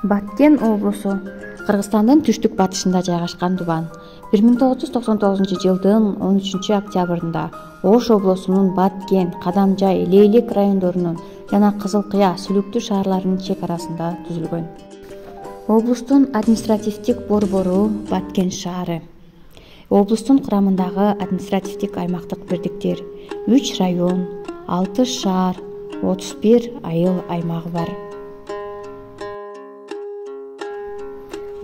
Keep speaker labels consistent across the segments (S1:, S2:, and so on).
S1: Баткен облусу Кыргызстандын түштүк батышында жайгашкан тубан. 1999 жылдын 13 октябрында Ош облусунун Баткен, Кадамжай, Лейлек райондорунун жана Кызыл Кыя, Сүлүктүү шаарларынын чек арасында түзүлгөн. Облустун административдик борбору Баткен шаары. Облустун курамындагы административдик аймактык бирдиктер 3 район, 6 шаар, 31 айыл аймагы бар.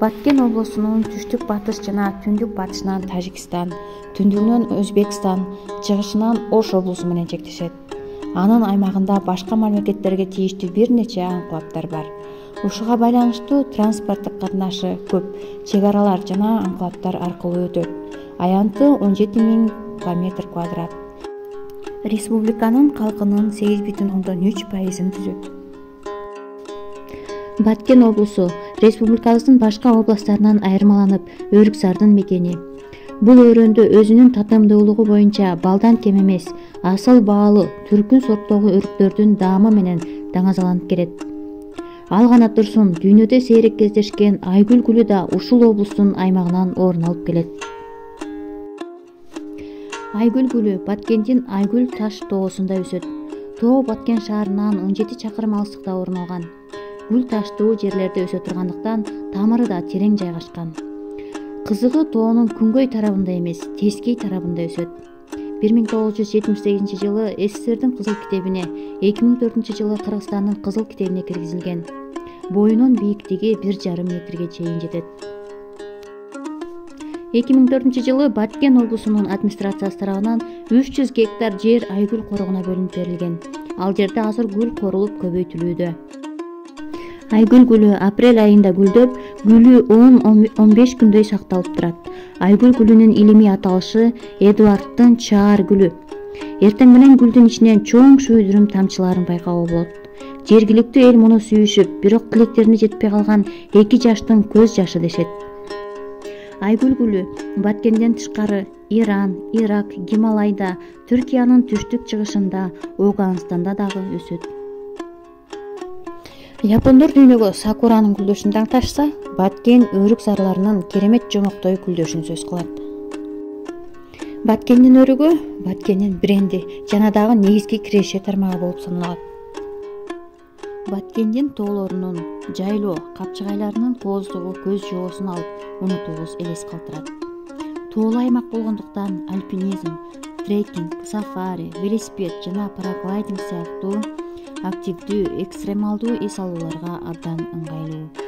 S1: Баткен облусунун түштүк батыш жана түндүк батышынан Тажикстан, түндүгүнөн Өзбекстан, чыгышынан Ош облусу менен чектешет. Анын аймагында башка мамлекеттерге тийиштүү бир нече анклавдар бар. Ушуга байланыштуу транспорттук катнашы көп, чек аралар жана анклавдар аркылуу өтөт. Аянты 17.000 км². Республиканын калкынын 8,3%-ын түзөт. Баткен облусу республикабыздын башка областтарынан айырмаланып, Өрүксардын мекени. Бул өрөөндө өзүнүн татымдуулугу боюнча балдан кем эмес, асыл баалуу түркүн сорттогу өрүктөрдүн даамы менен даңазаланып келет. Ал гана турсун, дүйнөдө сейрек кездешкен айгүл гүлү да ушул облустун аймагынан орун алып келет. Айгүл гүлү Баткендин Айгүл таш тоосунда өсөт. Тоо Баткен шаарынан 17 чакырым алыстыкта орун алган. Гүл таштуу жерлерде өсө тургандыктан тамыры да терең жайгашкан. Кызыгы тоонун күнгөй тарабында эмес, тескей тарабында өсөт. 1978 жылы СССРдин Кызыл китебине, 2004 жылы Кыргызстандын Кызыл китебине киргизилген. Боюнун бийиктиги 1,5 метрге чейин жетет. 2004 жылы Баткен облусунун администрациясы тарабынан 300 гектар жер Айгүл корогуна бөлүнүп берилген. Ал жерде азыр гүл корулуп көбөйтүлүүдө. Айгүл гүлү апрель айында гүлдөп, гүлү 10-15 күндөй сакталып турат. Айгүл гүлүнүн илимий аталышы Эдуарддын чаар гүлү. Эртең менен гүлдүн ичинен чоң шүйдүрүм тамчыларын байкоого болот. Жергиликтүү эл муну сүйүшүп, бирок тилектерине жетпей калган 2 жаштын көз жашы дешет. Айгүл гүлү Баткенден тышкары Иран, Ирак, Гималайда, Түркиянын түштүк чыгышында, Ооганстанда дагы өсөт. Япондор дүйнөгө сакуранын гүлдөшүн таңташса, Баткен өрүк сарыларынын керемет жомоктой гүлдөшүн сөз кылат. Баткендин өрүгү Баткендин бренди жана дагы негизги киреше тармагы болуп саналат. Баткендин тоолорунун жайлоо, капчыгайларынын кооздугу көз жоосун алып, унутуугус элес калтырат. Тоолуу аймак болгондуктан альпинизм, трекинг, сафари, велосипед жана параглайдинг сыяктуу активдүү, экстремалдуу эс алууларга абдан ыңгайлуу.